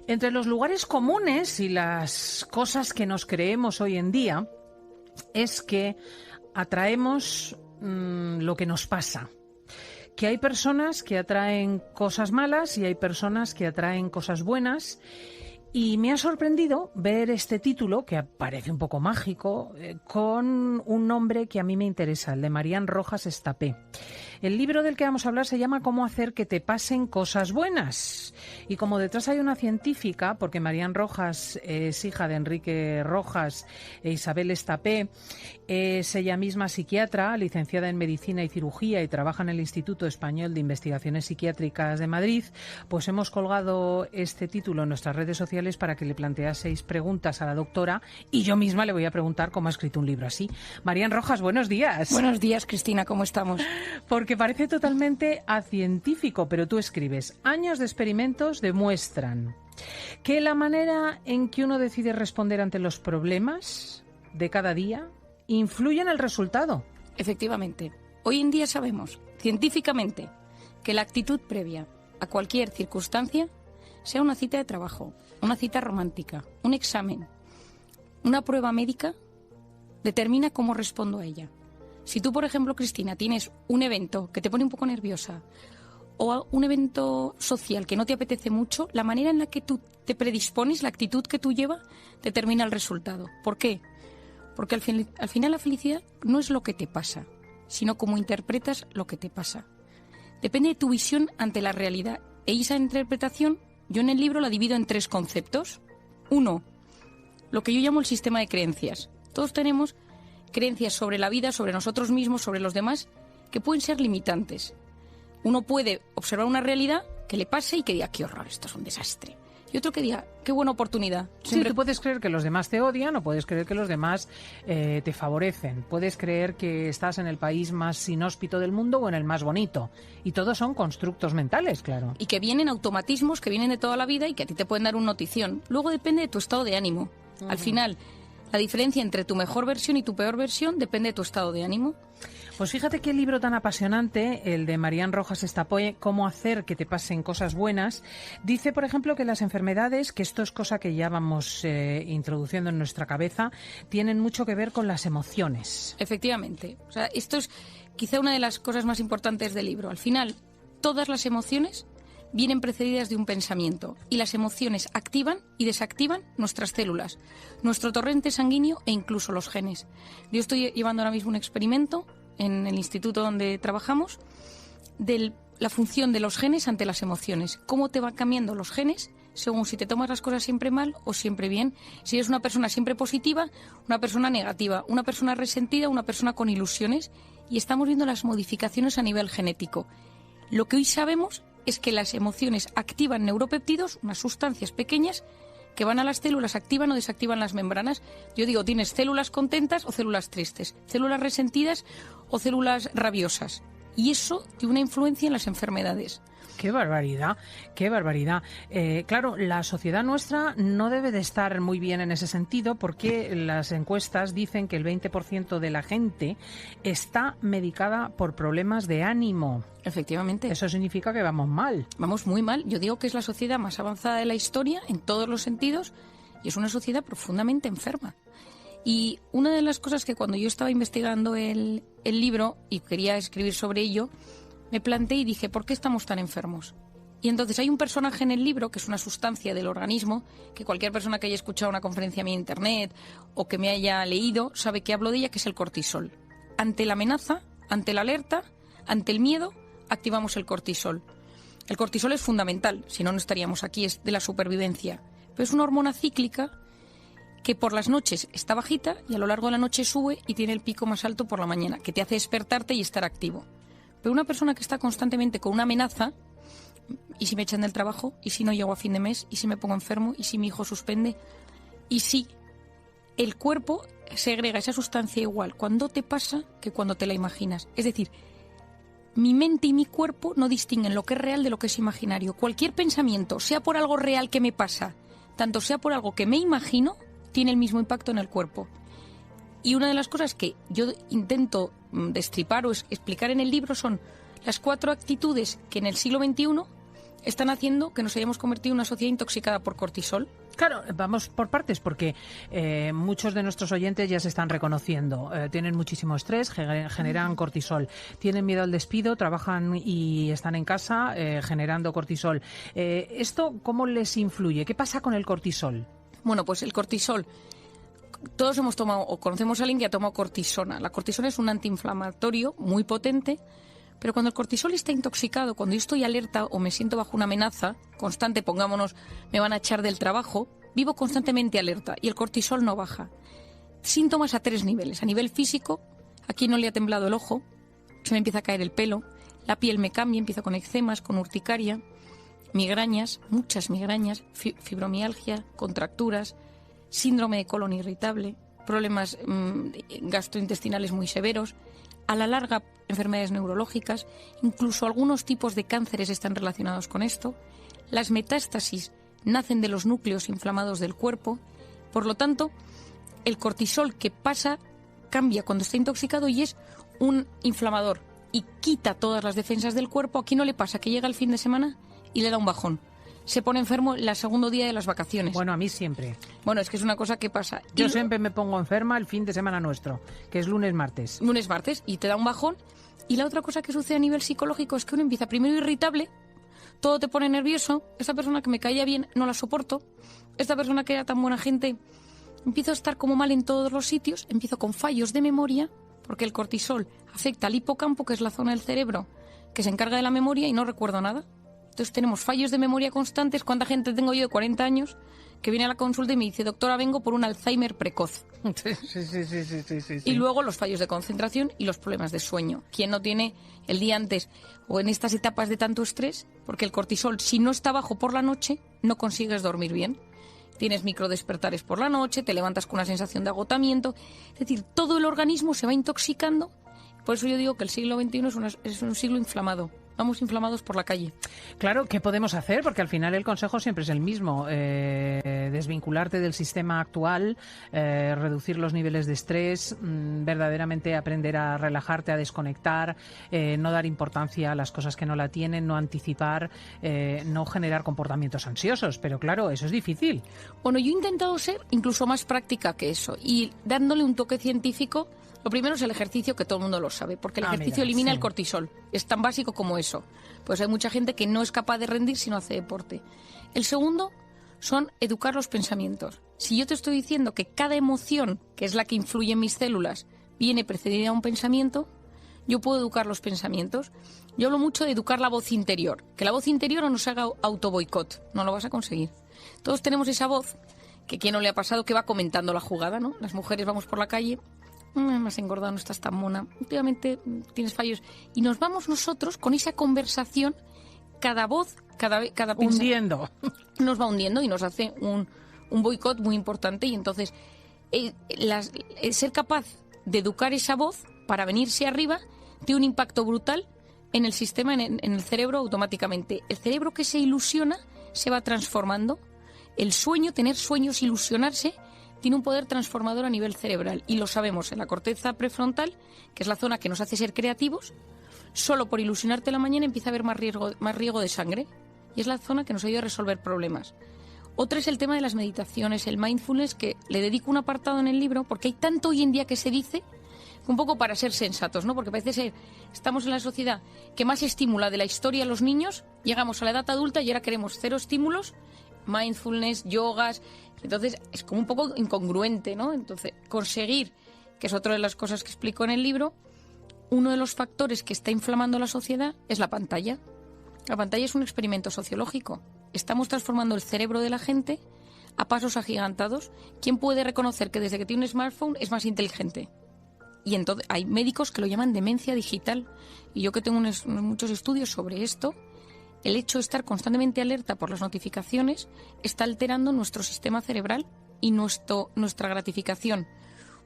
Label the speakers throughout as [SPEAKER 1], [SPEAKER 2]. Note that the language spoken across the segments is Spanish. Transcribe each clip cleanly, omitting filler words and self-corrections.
[SPEAKER 1] Entre los lugares comunes y las cosas que nos creemos hoy en día es que atraemos lo que nos pasa. Que hay personas que atraen cosas malas y hay personas que atraen cosas buenas. Y me ha sorprendido ver este título, que parece un poco mágico, con un nombre que a mí me interesa, el de Marian Rojas Estapé. El libro del que vamos a hablar se llama Cómo hacer que te pasen cosas buenas. Y como detrás hay una científica, porque Marian Rojas es hija de Enrique Rojas e Isabel Estapé, es ella misma psiquiatra, licenciada en Medicina y Cirugía y trabaja en el Instituto Español de Investigaciones Psiquiátricas de Madrid, pues hemos colgado este título en nuestras redes sociales para que le planteaseis preguntas a la doctora y yo misma le voy a preguntar cómo ha escrito un libro así. Marian Rojas, buenos días.
[SPEAKER 2] Buenos días, Cristina, ¿cómo estamos?
[SPEAKER 1] Porque parece totalmente acientífico, pero tú escribes, años de experimentos demuestran que la manera en que uno decide responder ante los problemas de cada día influye en el resultado.
[SPEAKER 2] Efectivamente. Hoy en día sabemos, científicamente, que la actitud previa a cualquier circunstancia, sea una cita de trabajo, una cita romántica, un examen, una prueba médica, determina cómo respondo a ella. Si tú, por ejemplo, Cristina, tienes un evento que te pone un poco nerviosa o un evento social que no te apetece mucho, la manera en la que tú te predispones, la actitud que tú llevas, determina el resultado. ¿Por qué? Porque al final la felicidad no es lo que te pasa, sino cómo interpretas lo que te pasa. Depende de tu visión ante la realidad. Y esa interpretación, yo en el libro la divido en 3 conceptos. 1, lo que yo llamo el sistema de creencias. Todos tenemos creencias sobre la vida, sobre nosotros mismos, sobre los demás, que pueden ser limitantes. Uno puede observar una realidad que le pase y que diga, qué horror, esto es un desastre. Y otro que diga, qué buena oportunidad.
[SPEAKER 1] Sí, tú puedes creer que los demás te odian o puedes creer que los demás te favorecen. Puedes creer que estás en el país más inhóspito del mundo o en el más bonito. Y todos son constructos mentales, claro.
[SPEAKER 2] Y que vienen automatismos, que vienen de toda la vida y que a ti te pueden dar una notición. Luego depende de tu estado de ánimo. Al final, la diferencia entre tu mejor versión y tu peor versión depende de tu estado de ánimo.
[SPEAKER 1] Pues fíjate qué libro tan apasionante, el de Marian Rojas Estapé, Cómo hacer que te pasen cosas buenas. Dice, por ejemplo, que las enfermedades, que esto es cosa que ya vamos introduciendo en nuestra cabeza, tienen mucho que ver con las emociones.
[SPEAKER 2] Efectivamente. O sea, esto es quizá una de las cosas más importantes del libro. Al final, todas las emociones vienen precedidas de un pensamiento y las emociones activan y desactivan nuestras células, nuestro torrente sanguíneo e incluso los genes. Yo estoy llevando ahora mismo un experimento en el instituto donde trabajamos de la función de los genes ante las emociones. Cómo te van cambiando los genes según si te tomas las cosas siempre mal o siempre bien. Si eres una persona siempre positiva, una persona negativa, una persona resentida, una persona con ilusiones. Y estamos viendo las modificaciones a nivel genético. Lo que hoy sabemos es que las emociones activan neuropéptidos, unas sustancias pequeñas que van a las células, activan o desactivan las membranas. Yo digo, tienes células contentas o células tristes, células resentidas o células rabiosas. Y eso tiene una influencia en las enfermedades.
[SPEAKER 1] ¡Qué barbaridad! ¡Qué barbaridad! Claro, la sociedad nuestra no debe de estar muy bien en ese sentido porque las encuestas dicen que el 20% de la gente está medicada por problemas de ánimo.
[SPEAKER 2] Efectivamente.
[SPEAKER 1] Eso significa que vamos mal.
[SPEAKER 2] Vamos muy mal. Yo digo que es la sociedad más avanzada de la historia en todos los sentidos y es una sociedad profundamente enferma. Y una de las cosas que cuando yo estaba investigando el libro y quería escribir sobre ello, me planteé y dije, ¿por qué estamos tan enfermos? Y entonces hay un personaje en el libro, que es una sustancia del organismo, que cualquier persona que haya escuchado una conferencia mía en internet o que me haya leído sabe que hablo de ella, que es el cortisol. Ante la amenaza, ante la alerta, ante el miedo, activamos el cortisol. El cortisol es fundamental, si no, no estaríamos aquí, es de la supervivencia. Pero es una hormona cíclica que por las noches está bajita y a lo largo de la noche sube y tiene el pico más alto por la mañana, que te hace despertarte y estar activo. Pero una persona que está constantemente con una amenaza, ¿y si me echan del trabajo? ¿Y si no llego a fin de mes? ¿Y si me pongo enfermo? ¿Y si mi hijo suspende? ¿Y si el cuerpo segrega esa sustancia igual cuando te pasa que cuando te la imaginas? Es decir, mi mente y mi cuerpo no distinguen lo que es real de lo que es imaginario. Cualquier pensamiento, sea por algo real que me pasa, tanto sea por algo que me imagino, tiene el mismo impacto en el cuerpo. Y una de las cosas que yo intento destripar o explicar en el libro son las 4 actitudes que en el siglo XXI están haciendo que nos hayamos convertido en una sociedad intoxicada por cortisol.
[SPEAKER 1] Claro, vamos por partes porque muchos de nuestros oyentes ya se están reconociendo. Tienen muchísimo estrés, generan cortisol. Tienen miedo al despido, trabajan y están en casa generando cortisol. ¿Esto cómo les influye? ¿Qué pasa con el cortisol?
[SPEAKER 2] Bueno, pues el cortisol, todos hemos tomado o conocemos a alguien que ha tomado cortisona. La cortisona es un antiinflamatorio muy potente, pero cuando el cortisol está intoxicado, cuando yo estoy alerta o me siento bajo una amenaza constante, pongámonos, me van a echar del trabajo, vivo constantemente alerta y el cortisol no baja. Síntomas a 3 niveles. A nivel físico, aquí no le ha temblado el ojo, se me empieza a caer el pelo, la piel me cambia, empiezo con eczemas, con urticaria, migrañas, muchas migrañas, fibromialgia, contracturas, síndrome de colon irritable, problemas gastrointestinales muy severos, a la larga enfermedades neurológicas, incluso algunos tipos de cánceres están relacionados con esto. Las metástasis nacen de los núcleos inflamados del cuerpo. Por lo tanto, el cortisol que pasa cambia cuando está intoxicado y es un inflamador y quita todas las defensas del cuerpo. Aquí no le pasa que llega el fin de semana y le da un bajón. Se pone enfermo el segundo día de las vacaciones.
[SPEAKER 1] Bueno, a mí siempre.
[SPEAKER 2] Bueno, es que es una cosa que pasa.
[SPEAKER 1] Yo siempre me pongo enferma el fin de semana nuestro, que es lunes, martes.
[SPEAKER 2] Lunes, martes, y te da un bajón. Y la otra cosa que sucede a nivel psicológico es que uno empieza primero irritable, todo te pone nervioso, esta persona que me caía bien no la soporto, esta persona que era tan buena gente, empiezo a estar como mal en todos los sitios, empiezo con fallos de memoria, porque el cortisol afecta al hipocampo, que es la zona del cerebro que se encarga de la memoria, y no recuerdo nada. Entonces tenemos fallos de memoria constantes. ¿Cuánta gente tengo yo de 40 años que viene a la consulta y me dice, doctora, vengo por un Alzheimer precoz? Sí. Y luego los fallos de concentración y los problemas de sueño. ¿Quién no tiene el día antes o en estas etapas de tanto estrés? Porque el cortisol, si no está bajo por la noche, no consigues dormir bien. Tienes microdespertares por la noche, te levantas con una sensación de agotamiento. Es decir, todo el organismo se va intoxicando. Por eso yo digo que el siglo XXI es un siglo inflamado. Vamos inflamados por la calle.
[SPEAKER 1] Claro, ¿qué podemos hacer? Porque al final el consejo siempre es el mismo. Desvincularte del sistema actual, reducir los niveles de estrés, verdaderamente aprender a relajarte, a desconectar, no dar importancia a las cosas que no la tienen, no anticipar, no generar comportamientos ansiosos. Pero claro, eso es difícil.
[SPEAKER 2] Bueno, yo he intentado ser incluso más práctica que eso y dándole un toque científico. Lo primero es el ejercicio, que todo el mundo lo sabe, porque el ejercicio elimina el cortisol. Es tan básico como eso. Pues hay mucha gente que no es capaz de rendir si no hace deporte. El segundo son educar los pensamientos. Si yo te estoy diciendo que cada emoción, que es la que influye en mis células, viene precedida a un pensamiento, yo puedo educar los pensamientos. Yo hablo mucho de educar la voz interior. Que la voz interior no nos haga autoboicot. No lo vas a conseguir. Todos tenemos esa voz, que quién no le ha pasado, que va comentando la jugada, ¿no? Las mujeres vamos por la calle... me has engordado, no estás tan mona, últimamente tienes fallos. Y nos vamos nosotros con esa conversación, cada voz, cada
[SPEAKER 1] hundiendo.
[SPEAKER 2] Nos va hundiendo y nos hace un boicot muy importante. Y entonces, ser capaz de educar esa voz para venirse arriba tiene un impacto brutal en el sistema, en el cerebro automáticamente. El cerebro que se ilusiona se va transformando. El sueño, tener sueños, ilusionarse, tiene un poder transformador a nivel cerebral y lo sabemos en la corteza prefrontal, que es la zona que nos hace ser creativos. Solo por ilusionarte la mañana empieza a haber más riego de sangre y es la zona que nos ayuda a resolver problemas. Otra es el tema de las meditaciones, el mindfulness, que le dedico un apartado en el libro porque hay tanto hoy en día que se dice, un poco para ser sensatos, ¿no? Porque parece ser, estamos en la sociedad que más estimula de la historia a los niños, llegamos a la edad adulta y ahora queremos 0 estímulos, mindfulness, yogas. Entonces es como un poco incongruente, ¿no? Entonces, conseguir, que es otra de las cosas que explico en el libro, uno de los factores que está inflamando la sociedad es la pantalla. La pantalla es un experimento sociológico. Estamos transformando el cerebro de la gente a pasos agigantados. ¿Quién puede reconocer que desde que tiene un smartphone es más inteligente? Y entonces hay médicos que lo llaman demencia digital. Y yo que tengo muchos estudios sobre esto, el hecho de estar constantemente alerta por las notificaciones está alterando nuestro sistema cerebral y nuestra gratificación.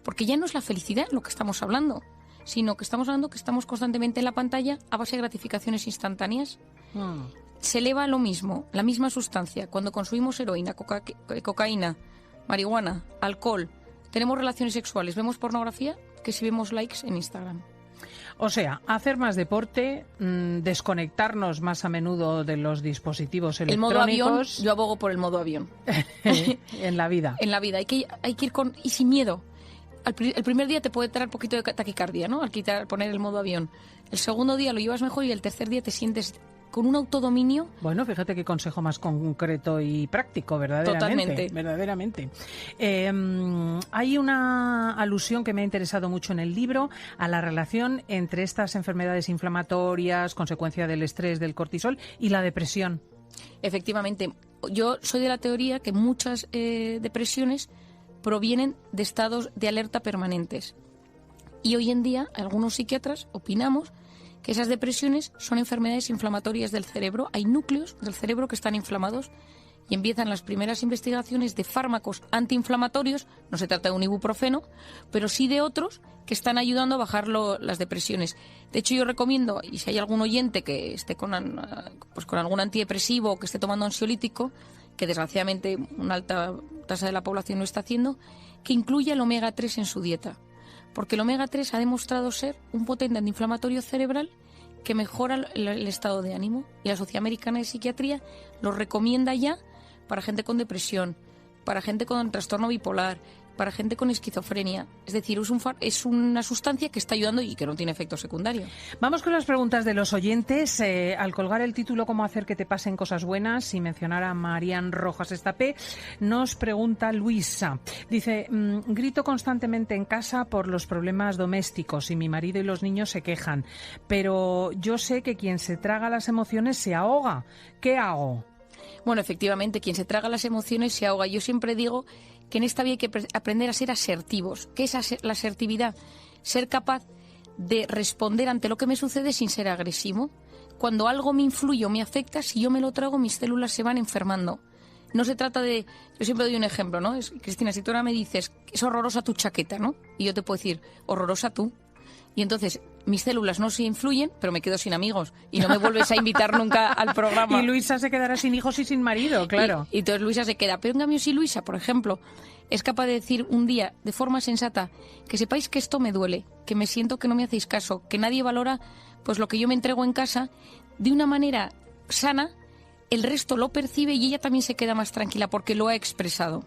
[SPEAKER 2] Porque ya no es la felicidad lo que estamos hablando, sino que estamos hablando que estamos constantemente en la pantalla a base de gratificaciones instantáneas. Se eleva lo mismo, la misma sustancia, cuando consumimos heroína, cocaína, marihuana, alcohol, tenemos relaciones sexuales, vemos pornografía, que si vemos likes en Instagram.
[SPEAKER 1] O sea, hacer más deporte, desconectarnos más a menudo de los dispositivos electrónicos.
[SPEAKER 2] El modo avión, yo abogo por el modo avión.
[SPEAKER 1] En la vida.
[SPEAKER 2] En la vida. Hay que ir y sin miedo. El primer día te puede traer un poquito de taquicardia, ¿no? Poner el modo avión. El segundo día lo llevas mejor y el tercer día te sientes con un autodominio.
[SPEAKER 1] Bueno, fíjate qué consejo más concreto y práctico, verdaderamente.
[SPEAKER 2] Totalmente.
[SPEAKER 1] Verdaderamente. Hay una alusión que me ha interesado mucho en el libro a la relación entre estas enfermedades inflamatorias, consecuencia del estrés, del cortisol y la depresión.
[SPEAKER 2] Efectivamente. Yo soy de la teoría que muchas depresiones provienen de estados de alerta permanentes. Y hoy en día, algunos psiquiatras opinamos que esas depresiones son enfermedades inflamatorias del cerebro. Hay núcleos del cerebro que están inflamados y empiezan las primeras investigaciones de fármacos antiinflamatorios. No se trata de un ibuprofeno, pero sí de otros que están ayudando a bajar las depresiones. De hecho, yo recomiendo, y si hay algún oyente que esté con algún antidepresivo o que esté tomando ansiolítico, que desgraciadamente una alta tasa de la población lo está haciendo, que incluya el omega 3 en su dieta. Porque el omega 3 ha demostrado ser un potente antiinflamatorio cerebral que mejora el estado de ánimo. Y la Sociedad Americana de Psiquiatría lo recomienda ya para gente con depresión, para gente con trastorno bipolar, para gente con esquizofrenia. Es decir, es una sustancia que está ayudando y que no tiene efecto secundario.
[SPEAKER 1] Vamos con las preguntas de los oyentes. Al colgar el título "Cómo hacer que te pasen cosas buenas" y mencionar a Marian Rojas Estapé, nos pregunta Luisa. Dice, grito constantemente en casa por los problemas domésticos y mi marido y los niños se quejan, pero yo sé que quien se traga las emociones se ahoga. ¿Qué hago?
[SPEAKER 2] Bueno, efectivamente, quien se traga las emociones se ahoga. Yo siempre digo que en esta vida hay que aprender a ser asertivos. ¿Qué es la asertividad? Ser capaz de responder ante lo que me sucede sin ser agresivo. Cuando algo me influye o me afecta, si yo me lo trago, mis células se van enfermando. No se trata de... Yo siempre doy un ejemplo, ¿no? Cristina, si tú ahora me dices, es horrorosa tu chaqueta, ¿no? Y yo te puedo decir, horrorosa tú. Y entonces mis células no se influyen, pero me quedo sin amigos y no me vuelves a invitar nunca al programa.
[SPEAKER 1] Y Luisa se quedará sin hijos y sin marido, claro.
[SPEAKER 2] Y entonces Luisa se queda. Pero en cambio, si Luisa, por ejemplo, es capaz de decir un día de forma sensata, que sepáis que esto me duele, que me siento que no me hacéis caso, que nadie valora pues lo que yo me entrego en casa, de una manera sana, el resto lo percibe y ella también se queda más tranquila porque lo ha expresado.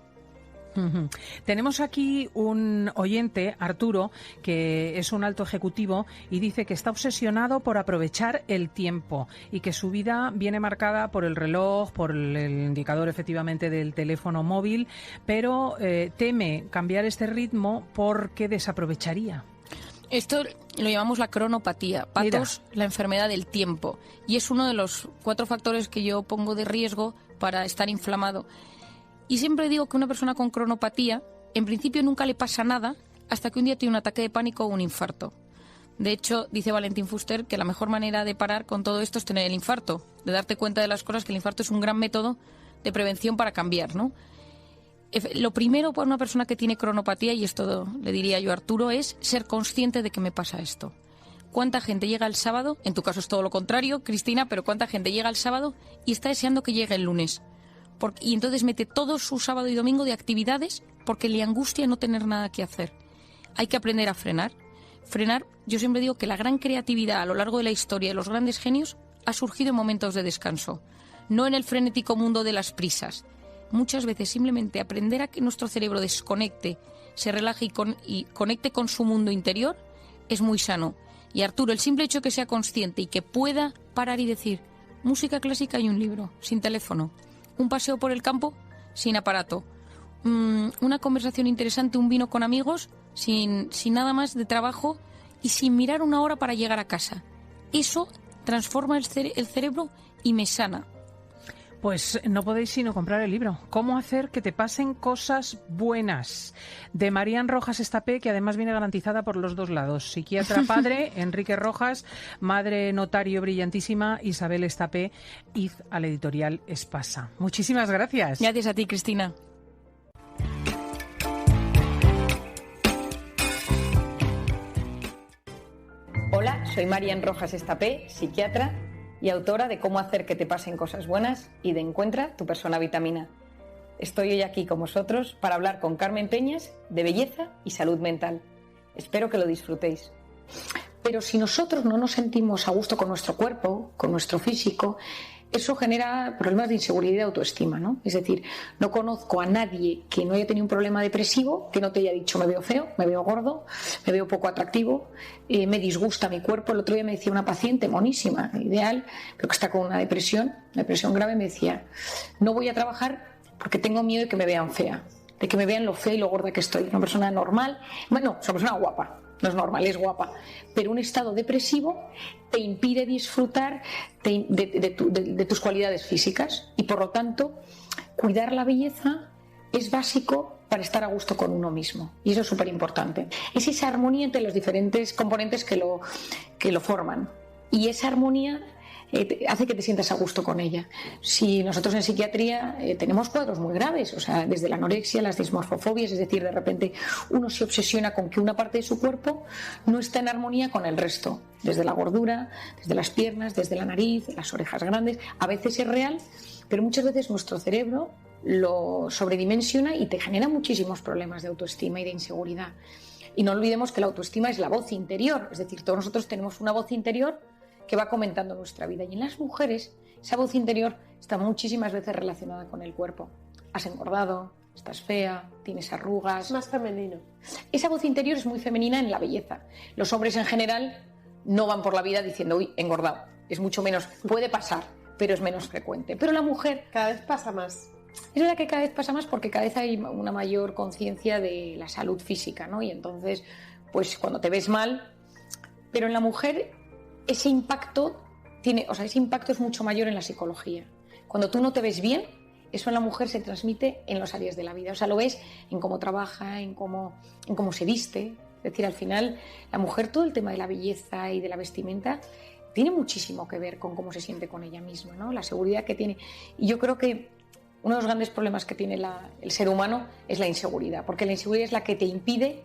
[SPEAKER 1] Tenemos aquí un oyente, Arturo, que es un alto ejecutivo y dice que está obsesionado por aprovechar el tiempo y que su vida viene marcada por el reloj, por el indicador efectivamente del teléfono móvil, pero teme cambiar este ritmo porque desaprovecharía.
[SPEAKER 2] Esto lo llamamos la cronopatía, patos, la enfermedad del tiempo, y es uno de los 4 factores que yo pongo de riesgo para estar inflamado. Y siempre digo que una persona con cronopatía, en principio nunca le pasa nada hasta que un día tiene un ataque de pánico o un infarto. De hecho, dice Valentín Fuster que la mejor manera de parar con todo esto es tener el infarto, de darte cuenta de las cosas, que el infarto es un gran método de prevención para cambiar, ¿no? Lo primero para una persona que tiene cronopatía, y esto le diría yo a Arturo, es ser consciente de que me pasa esto. ¿Cuánta gente llega el sábado? En tu caso es todo lo contrario, Cristina, pero ¿cuánta gente llega el sábado y está deseando que llegue el lunes? Y entonces mete todo su sábado y domingo de actividades porque le angustia no tener nada que hacer. Hay que aprender a frenar. Frenar, yo siempre digo que la gran creatividad a lo largo de la historia de los grandes genios ha surgido en momentos de descanso, no en el frenético mundo de las prisas. Muchas veces simplemente aprender a que nuestro cerebro desconecte, se relaje y conecte con su mundo interior es muy sano. Y Arturo, el simple hecho de que sea consciente y que pueda parar y decir música clásica y un libro, sin teléfono, un paseo por el campo sin aparato, una conversación interesante, un vino con amigos, sin nada más de trabajo y sin mirar una hora para llegar a casa. Eso transforma el cerebro y me sana.
[SPEAKER 1] Pues no podéis sino comprar el libro "Cómo hacer que te pasen cosas buenas", de Marian Rojas Estapé, que además viene garantizada por los 2 lados. Psiquiatra padre, Enrique Rojas; madre notario brillantísima, Isabel Estapé. Id a la editorial Espasa. Muchísimas gracias.
[SPEAKER 2] Gracias a ti, Cristina.
[SPEAKER 3] Hola, soy Marian Rojas Estapé, psiquiatra y autora de Cómo hacer que te pasen cosas buenas y de Encuentra tu persona vitamina. Estoy hoy aquí con vosotros para hablar con Carmen Peñas de belleza y salud mental. Espero que lo disfrutéis. Pero si nosotros no nos sentimos a gusto con nuestro cuerpo, con nuestro físico, eso genera problemas de inseguridad y de autoestima, ¿no? Es decir, no conozco a nadie que no haya tenido un problema depresivo, que no te haya dicho me veo feo, me veo gordo, me veo poco atractivo, me disgusta mi cuerpo. El otro día me decía una paciente monísima, ideal, pero que está con una depresión grave, me decía, no voy a trabajar porque tengo miedo de que me vean fea, de que me vean lo fea y lo gorda que estoy. Una persona normal, bueno, es una persona guapa, no es normal, es guapa, pero un estado depresivo te impide disfrutar de tus cualidades físicas, y por lo tanto cuidar la belleza es básico para estar a gusto con uno mismo, y eso es súper importante. Es esa armonía entre los diferentes componentes que lo forman, y esa armonía hace que te sientas a gusto con ella. Si nosotros en psiquiatría tenemos cuadros muy graves, o sea, desde la anorexia, las dismorfofobias, es decir, de repente uno se obsesiona con que una parte de su cuerpo no está en armonía con el resto, desde la gordura, desde las piernas, desde la nariz, las orejas grandes. A veces es real, pero muchas veces nuestro cerebro lo sobredimensiona y te genera muchísimos problemas de autoestima y de inseguridad. Y no olvidemos que la autoestima es la voz interior, es decir, todos nosotros tenemos una voz interior que va comentando nuestra vida, y en las mujeres esa voz interior está muchísimas veces relacionada con el cuerpo. Has engordado, estás fea, tienes arrugas.
[SPEAKER 4] Es más femenino.
[SPEAKER 3] Esa voz interior es muy femenina en la belleza. Los hombres en general no van por la vida diciendo uy, engordado. Es mucho menos, puede pasar, pero es menos frecuente. Pero la mujer
[SPEAKER 4] cada vez pasa más.
[SPEAKER 3] Es verdad que cada vez pasa más porque cada vez hay una mayor conciencia de la salud física, ¿no? Y entonces, pues cuando te ves mal, pero en la mujer ese impacto es mucho mayor en la psicología. Cuando tú no te ves bien, eso en la mujer se transmite en las áreas de la vida. O sea, lo ves en cómo trabaja, en cómo se viste. Es decir, al final, la mujer, todo el tema de la belleza y de la vestimenta tiene muchísimo que ver con cómo se siente con ella misma, ¿no? La seguridad que tiene. Y yo creo que uno de los grandes problemas que tiene el ser humano es la inseguridad, porque la inseguridad es la que te impide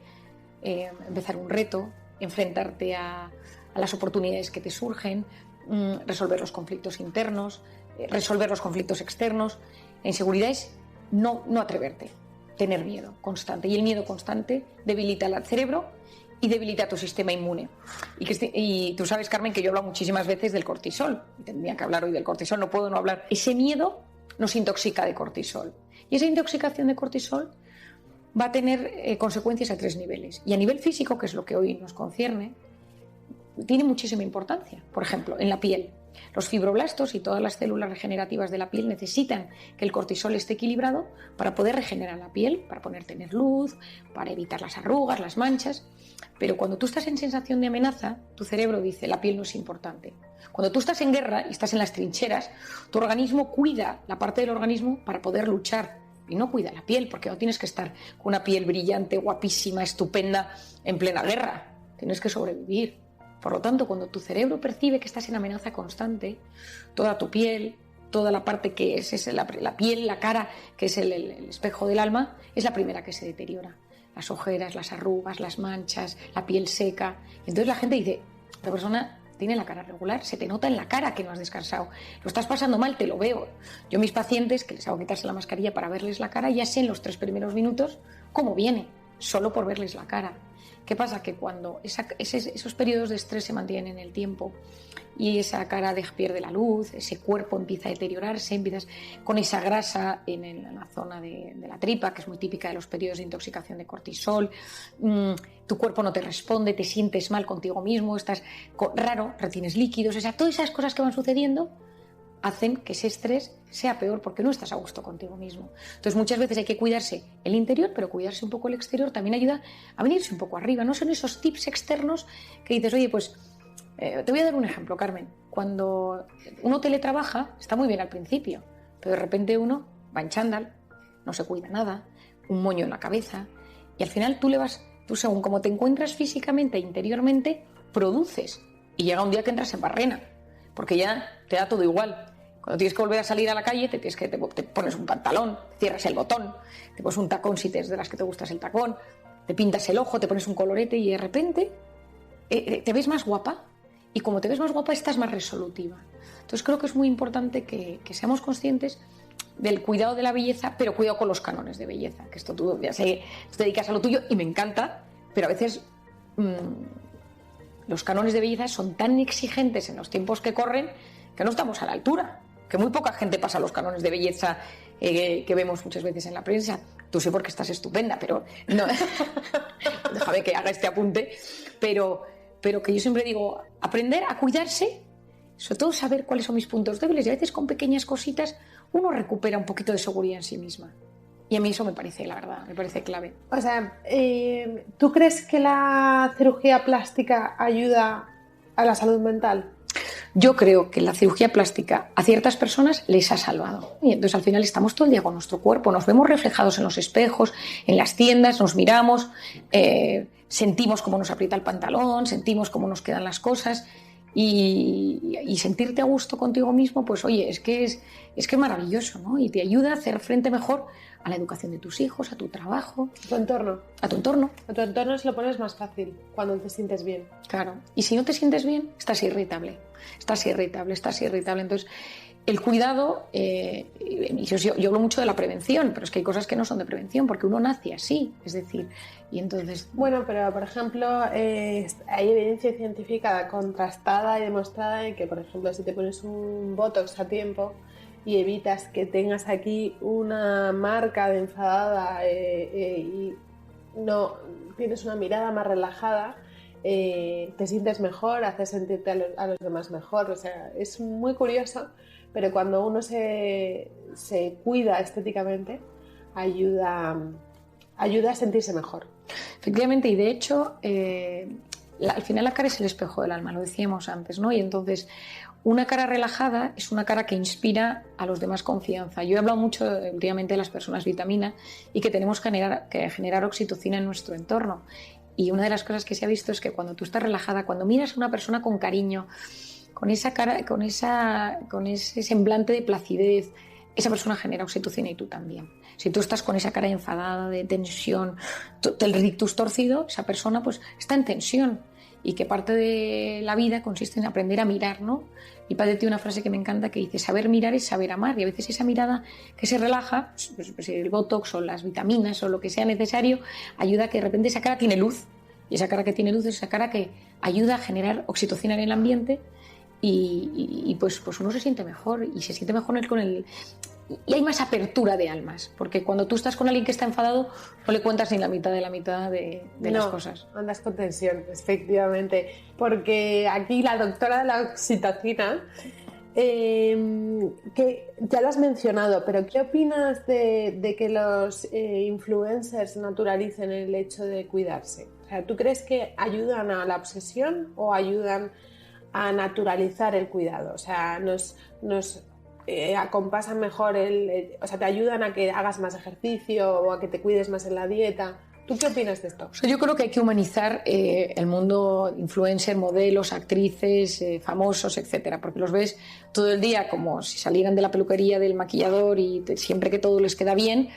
[SPEAKER 3] empezar un reto, enfrentarte a las oportunidades que te surgen, resolver los conflictos internos, resolver los conflictos externos. La inseguridad es no atreverte, tener miedo constante, y el miedo constante debilita al cerebro y debilita tu sistema inmune. Y tú sabes, Carmen, que yo hablo muchísimas veces del cortisol, y tendría que hablar hoy del cortisol, no puedo no hablar. Ese miedo nos intoxica de cortisol, y esa intoxicación de cortisol va a tener consecuencias a 3 niveles. Y a nivel físico, que es lo que hoy nos concierne, tiene muchísima importancia. Por ejemplo, en la piel, los fibroblastos y todas las células regenerativas de la piel necesitan que el cortisol esté equilibrado para poder regenerar la piel, para tener luz, para evitar las arrugas, las manchas. Pero cuando tú estás en sensación de amenaza, tu cerebro dice la piel no es importante. Cuando tú estás en guerra y estás en las trincheras, tu organismo cuida la parte del organismo para poder luchar, y no cuida la piel, porque no tienes que estar con una piel brillante, guapísima, estupenda en plena guerra. Tienes que sobrevivir. Por lo tanto, cuando tu cerebro percibe que estás en amenaza constante, toda tu piel, toda la parte que es la piel, la cara, que es el espejo del alma, es la primera que se deteriora. Las ojeras, las arrugas, las manchas, la piel seca. Entonces la gente dice, esta persona tiene la cara regular, se te nota en la cara que no has descansado. Lo estás pasando mal, te lo veo. Yo a mis pacientes, que les hago quitarse la mascarilla para verles la cara, ya sé en los 3 primeros minutos cómo viene, solo por verles la cara. ¿Qué pasa? Que cuando esos periodos de estrés se mantienen en el tiempo y esa cara pierde la luz, ese cuerpo empieza a deteriorarse, empiezas con esa grasa en la zona de la tripa, que es muy típica de los periodos de intoxicación de cortisol, tu cuerpo no te responde, te sientes mal contigo mismo, estás raro, retienes líquidos, o sea, todas esas cosas que van sucediendo hacen que ese estrés sea peor porque no estás a gusto contigo mismo. Entonces muchas veces hay que cuidarse el interior, pero cuidarse un poco el exterior también ayuda a venirse un poco arriba. No son esos tips externos que dices, oye, pues te voy a dar un ejemplo, Carmen. Cuando uno teletrabaja, está muy bien al principio, pero de repente uno va en chándal, no se cuida nada, un moño en la cabeza, y al final tú según como te encuentras físicamente e interiormente, produces, y llega un día que entras en barrena, porque ya te da todo igual. Cuando tienes que volver a salir a la calle, te pones un pantalón, cierras el botón, te pones un tacón si es de las que te gustas el tacón, te pintas el ojo, te pones un colorete y de repente te ves más guapa, y como te ves más guapa estás más resolutiva. Entonces creo que es muy importante que seamos conscientes del cuidado de la belleza, pero cuidado con los cánones de belleza, que esto tú ya sé, te dedicas a lo tuyo y me encanta, pero a veces los cánones de belleza son tan exigentes en los tiempos que corren que no estamos a la altura, que muy poca gente pasa los cánones de belleza que vemos muchas veces en la prensa. Tú sí, porque estás estupenda, pero no. Déjame que haga este apunte. Pero que yo siempre digo, aprender a cuidarse, sobre todo saber cuáles son mis puntos débiles, y a veces con pequeñas cositas uno recupera un poquito de seguridad en sí misma. Y a mí eso me parece, la verdad, me parece clave.
[SPEAKER 4] O sea, ¿tú crees que la cirugía plástica ayuda a la salud mental?
[SPEAKER 3] Yo creo que la cirugía plástica a ciertas personas les ha salvado. Y entonces al final estamos todo el día con nuestro cuerpo, nos vemos reflejados en los espejos, en las tiendas, nos miramos, sentimos cómo nos aprieta el pantalón, sentimos cómo nos quedan las cosas y sentirte a gusto contigo mismo, pues oye, es que es maravilloso, ¿no? Y te ayuda a hacer frente mejor a la educación de tus hijos, a tu trabajo.
[SPEAKER 4] A tu entorno.
[SPEAKER 3] A tu entorno.
[SPEAKER 4] A tu entorno se lo pones más fácil cuando te sientes bien.
[SPEAKER 3] Claro. Y si no te sientes bien, estás irritable. Entonces, el cuidado, yo hablo mucho de la prevención, pero es que hay cosas que no son de prevención, porque uno nace así, es decir, y entonces...
[SPEAKER 4] Bueno, pero por ejemplo, hay evidencia científica contrastada y demostrada de que, por ejemplo, si te pones un Botox a tiempo y evitas que tengas aquí una marca de enfadada y no tienes una mirada más relajada, te sientes mejor, haces sentirte a los demás mejor. O sea, es muy curioso, pero cuando uno se cuida estéticamente, ayuda a sentirse mejor.
[SPEAKER 3] Efectivamente, y de hecho, al final la cara es el espejo del alma, lo decíamos antes, ¿no? Y entonces, una cara relajada es una cara que inspira a los demás confianza. Yo he hablado mucho últimamente de las personas vitamina y que tenemos que generar oxitocina en nuestro entorno. Y una de las cosas que se ha visto es que cuando tú estás relajada, cuando miras a una persona con cariño, con esa cara, con ese semblante de placidez, esa persona genera oxitocina y tú también. Si tú estás con esa cara enfadada, de tensión, el rictus torcido, esa persona pues está en tensión. Y que parte de la vida consiste en aprender a mirar, ¿no? Y padre tiene una frase que me encanta que dice: saber mirar es saber amar. Y a veces esa mirada que se relaja, pues el botox o las vitaminas o lo que sea necesario, ayuda a que de repente esa cara tiene luz. Y esa cara que tiene luz es esa cara que ayuda a generar oxitocina en el ambiente y pues uno se siente mejor y se siente mejor con el... Y hay más apertura de almas, porque cuando tú estás con alguien que está enfadado no le cuentas ni la mitad de las cosas.
[SPEAKER 4] No, andas con tensión, efectivamente. Porque aquí la doctora de la oxitocina, que ya lo has mencionado, pero ¿qué opinas de que los influencers naturalicen el hecho de cuidarse? O sea, ¿tú crees que ayudan a la obsesión o ayudan a naturalizar el cuidado? O sea, nos acompasan mejor, o sea, te ayudan a que hagas más ejercicio o a que te cuides más en la dieta. ¿Tú qué opinas de esto?
[SPEAKER 3] O sea, yo creo que hay que humanizar el mundo influencer, modelos, actrices, famosos, etcétera, porque los ves todo el día como si salieran de la peluquería, del maquillador y siempre que todo les queda bien.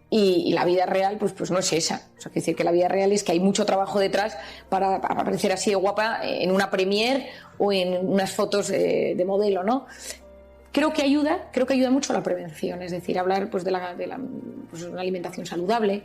[SPEAKER 3] Y la vida real pues no es esa. O sea, quiere decir que la vida real es que hay mucho trabajo detrás para aparecer así de guapa en una premiere o en unas fotos de modelo, ¿no? Creo que ayuda mucho a la prevención, es decir, hablar pues, de una alimentación saludable,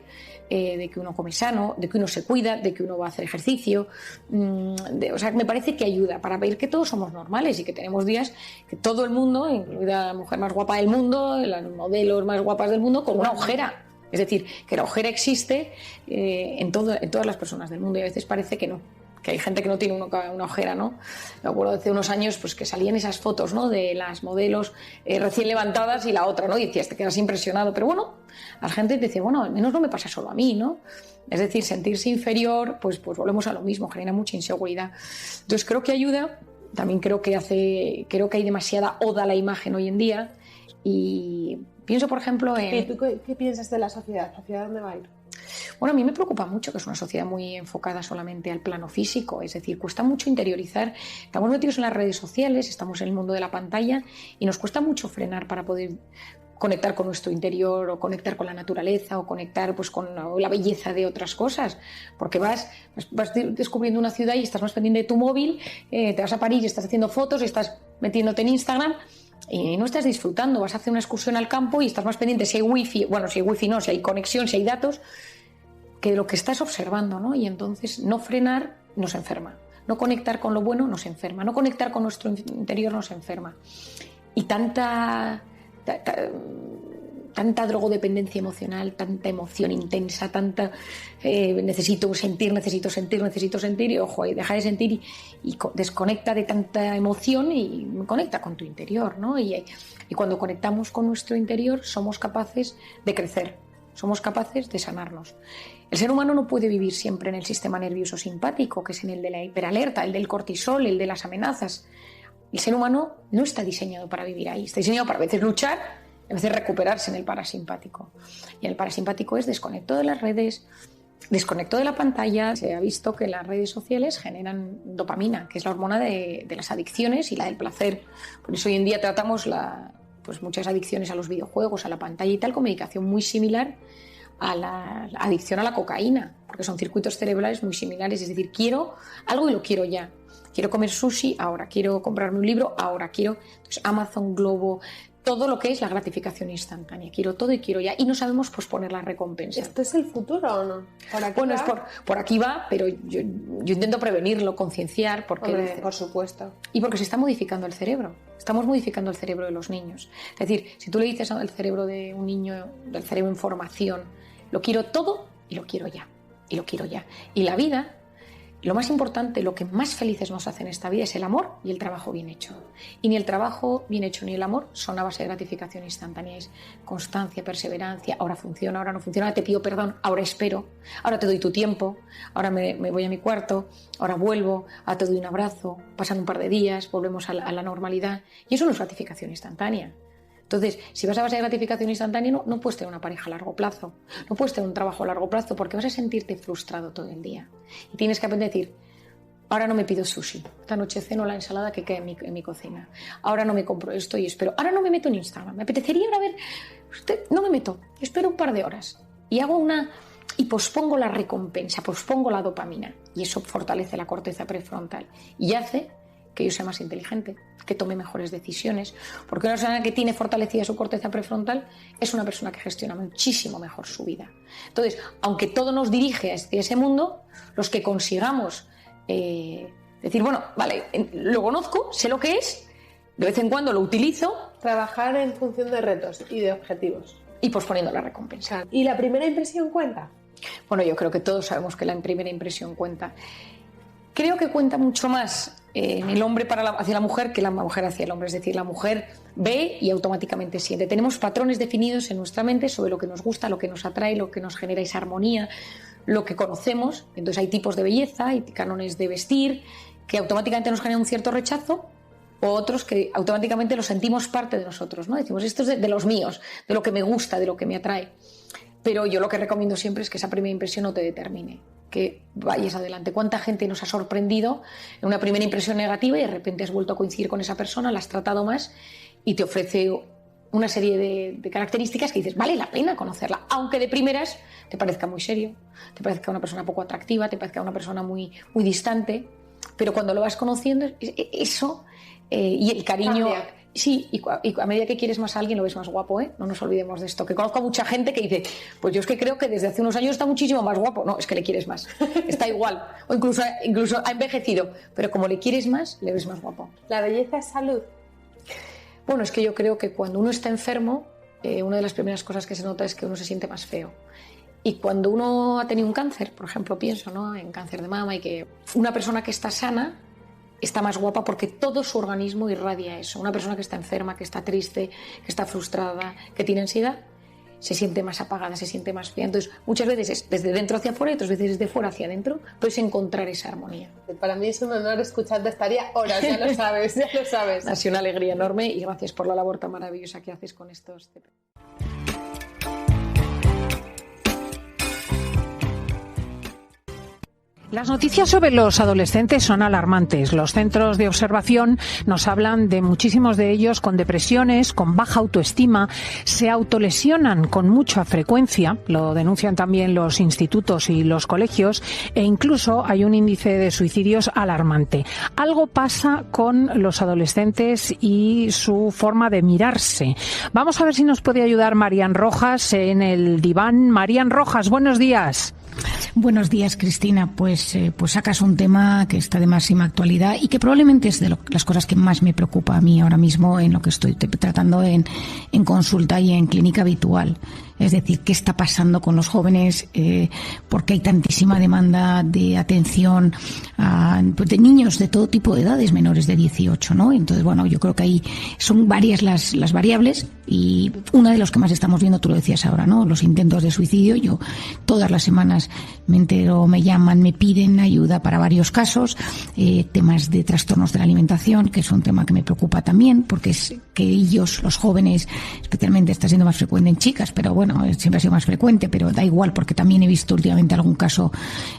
[SPEAKER 3] de que uno come sano, de que uno se cuida, de que uno va a hacer ejercicio. O sea, me parece que ayuda para ver que todos somos normales y que tenemos días que todo el mundo, incluida la mujer más guapa del mundo, las modelos más guapas del mundo, con una ojera. Es decir, que la ojera existe en todas las personas del mundo y a veces parece que no. Que hay gente que no tiene una ojera, ¿no? Me acuerdo hace unos años pues, que salían esas fotos, ¿no? De las modelos recién levantadas y la otra, ¿no? Y decías, te quedas impresionado. Pero bueno, la gente te dice, bueno, al menos no me pasa solo a mí, ¿no? Es decir, sentirse inferior, pues volvemos a lo mismo, genera mucha inseguridad. Entonces creo que ayuda, también creo que hay demasiada oda a la imagen hoy en día y pienso, por ejemplo, en...
[SPEAKER 4] ¿Y tú qué piensas de la sociedad? ¿Hacia dónde va a ir?
[SPEAKER 3] Bueno, a mí me preocupa mucho que es una sociedad muy enfocada solamente al plano físico, es decir, cuesta mucho interiorizar, estamos metidos en las redes sociales, estamos en el mundo de la pantalla y nos cuesta mucho frenar para poder conectar con nuestro interior o conectar con la naturaleza o conectar pues, con la belleza de otras cosas, porque vas descubriendo una ciudad y estás más pendiente de tu móvil, te vas a París y estás haciendo fotos, estás metiéndote en Instagram y no estás disfrutando, vas a hacer una excursión al campo y estás más pendiente si hay wifi, bueno, si hay wifi no, si hay conexión, si hay datos, que de lo que estás observando, ¿no? Y entonces no frenar nos enferma. No conectar con lo bueno nos enferma, no conectar con nuestro interior nos enferma. Y tanta drogodependencia emocional, tanta emoción intensa, necesito sentir, y ojo, y deja de sentir y desconecta de tanta emoción y conecta con tu interior, ¿no? Y cuando conectamos con nuestro interior somos capaces de crecer, somos capaces de sanarnos. El ser humano no puede vivir siempre en el sistema nervioso simpático, que es en el de la hiperalerta, el del cortisol, el de las amenazas. El ser humano no está diseñado para vivir ahí, está diseñado para a veces luchar, a veces recuperarse en el parasimpático. Y el parasimpático es desconecto de las redes, desconecto de la pantalla. Se ha visto que las redes sociales generan dopamina, que es la hormona de las adicciones y la del placer. Por eso hoy en día tratamos muchas adicciones a los videojuegos, a la pantalla y tal, con medicación muy similar a la adicción a la cocaína, porque son circuitos cerebrales muy similares. Es decir, quiero algo y lo quiero ya. Quiero comer sushi ahora, quiero comprarme un libro ahora, quiero Amazon, Globo, todo lo que es la gratificación instantánea. Quiero todo y quiero ya. Y no sabemos posponer la recompensa.
[SPEAKER 4] ¿Esto es el futuro o no?
[SPEAKER 3] Bueno, por aquí va, pero yo intento prevenirlo, concienciar.
[SPEAKER 4] Hombre, por supuesto.
[SPEAKER 3] Y porque se está modificando el cerebro. Estamos modificando el cerebro de los niños. Es decir, si tú le dices al cerebro de un niño, del cerebro en formación, lo quiero todo y lo quiero ya. Y lo quiero ya. Y la vida, lo más importante, lo que más felices nos hace en esta vida es el amor y el trabajo bien hecho. Y ni el trabajo bien hecho ni el amor son a base de gratificación instantánea. Es constancia, perseverancia, ahora funciona, ahora no funciona, ahora te pido perdón, ahora espero, ahora te doy tu tiempo, ahora me voy a mi cuarto, ahora vuelvo, ahora te doy un abrazo, pasan un par de días, volvemos a la normalidad. Y eso no es gratificación instantánea. Entonces, si vas a base de gratificación instantánea, no puedes tener una pareja a largo plazo, no puedes tener un trabajo a largo plazo, porque vas a sentirte frustrado todo el día. Y tienes que aprender a decir, ahora no me pido sushi, esta noche ceno la ensalada que queda en mi cocina, ahora no me compro esto y espero, ahora no me meto en Instagram, me apetecería ahora ver, no me meto, espero un par de horas y y pospongo la recompensa, pospongo la dopamina, y eso fortalece la corteza prefrontal y hace que yo sea más inteligente, que tome mejores decisiones, porque una persona que tiene fortalecida su corteza prefrontal es una persona que gestiona muchísimo mejor su vida. Entonces, aunque todo nos dirige hacia ese mundo, los que consigamos decir, bueno, vale, lo conozco, sé lo que es, de vez en cuando lo utilizo.
[SPEAKER 4] Trabajar en función de retos y de objetivos.
[SPEAKER 3] Y posponiendo la recompensa.
[SPEAKER 4] ¿Y la primera impresión cuenta?
[SPEAKER 3] Bueno, yo creo que todos sabemos que la primera impresión cuenta. Creo que cuenta mucho más el hombre hacia la mujer que la mujer hacia el hombre. Es decir, la mujer ve y automáticamente siente. Tenemos patrones definidos en nuestra mente sobre lo que nos gusta, lo que nos atrae, lo que nos genera esa armonía, lo que conocemos. Entonces hay tipos de belleza, hay cánones de vestir que automáticamente nos generan un cierto rechazo, o otros que automáticamente los sentimos parte de nosotros, ¿no? Decimos, esto es de los míos, de lo que me gusta, de lo que me atrae. Pero yo lo que recomiendo siempre es que esa primera impresión no te determine, que vayas adelante. ¿Cuánta gente nos ha sorprendido en una primera impresión negativa y de repente has vuelto a coincidir con esa persona, la has tratado más y te ofrece una serie de características que dices, vale la pena conocerla, aunque de primeras te parezca muy serio, te parezca una persona poco atractiva, te parezca una persona muy, muy distante, pero cuando lo vas conociendo, eso y el cariño...
[SPEAKER 4] Cambia.
[SPEAKER 3] Sí, y a medida que quieres más a alguien lo ves más guapo, ¿eh? No nos olvidemos de esto. Que conozco a mucha gente que dice, pues yo es que creo que desde hace unos años está muchísimo más guapo. No, es que le quieres más. Está igual. O incluso ha envejecido. Pero como le quieres más, le ves más guapo.
[SPEAKER 4] ¿La belleza es salud?
[SPEAKER 3] Bueno, es que yo creo que cuando uno está enfermo, una de las primeras cosas que se nota es que uno se siente más feo. Y cuando uno ha tenido un cáncer, por ejemplo, pienso, ¿no?, en cáncer de mama, y que una persona que está sana está más guapa porque todo su organismo irradia eso. Una persona que está enferma, que está triste, que está frustrada, que tiene ansiedad, se siente más apagada, se siente más fría. Entonces, muchas veces es desde dentro hacia afuera y otras veces desde fuera hacia adentro, puedes encontrar esa armonía.
[SPEAKER 4] Para mí es un honor escucharte, estaría horas, ya lo sabes, ya lo sabes.
[SPEAKER 3] Ha sido una alegría enorme y gracias por la labor tan maravillosa que haces con estos temas.
[SPEAKER 1] Las noticias sobre los adolescentes son alarmantes. Los centros de observación nos hablan de muchísimos de ellos con depresiones, con baja autoestima, se autolesionan con mucha frecuencia, lo denuncian también los institutos y los colegios, e incluso hay un índice de suicidios alarmante. Algo pasa con los adolescentes y su forma de mirarse. Vamos a ver si nos puede ayudar Marían Rojas en el diván. Marían Rojas, buenos días.
[SPEAKER 5] Buenos días, Cristina. Pues sacas un tema que está de máxima actualidad y que probablemente es de las cosas que más me preocupa a mí ahora mismo en lo que estoy tratando en consulta y en clínica habitual. Es decir, ¿qué está pasando con los jóvenes? Porque hay tantísima demanda de atención de niños de todo tipo de edades, menores de 18, ¿no? Entonces, bueno, yo creo que ahí son varias las variables y una de las que más estamos viendo, tú lo decías ahora, ¿no? Los intentos de suicidio. Yo todas las semanas me entero, me llaman, me piden ayuda para varios casos. Temas de trastornos de la alimentación, que es un tema que me preocupa también, porque es que ellos, los jóvenes, especialmente está siendo más frecuente en chicas, pero bueno, siempre ha sido más frecuente, pero da igual, porque también he visto últimamente algún caso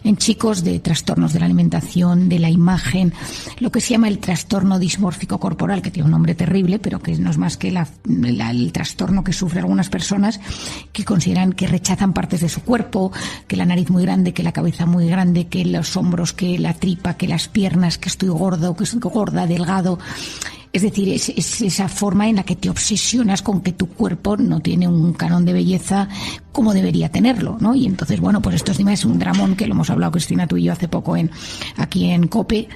[SPEAKER 5] en chicos de trastornos de la alimentación, de la imagen, lo que se llama el trastorno dismórfico corporal, que tiene un nombre terrible, pero que no es más que el trastorno que sufren algunas personas que consideran que rechazan partes de su cuerpo, que la nariz muy grande, que la cabeza muy grande, que los hombros, que la tripa, que las piernas, que estoy gordo, que estoy gorda, delgado. Es decir, es esa forma en la que te obsesionas con que tu cuerpo no tiene un canon de belleza como debería tenerlo, ¿no? Y entonces, bueno, pues esto es un dramón que lo hemos hablado, Cristina, tú y yo hace poco aquí en COPE,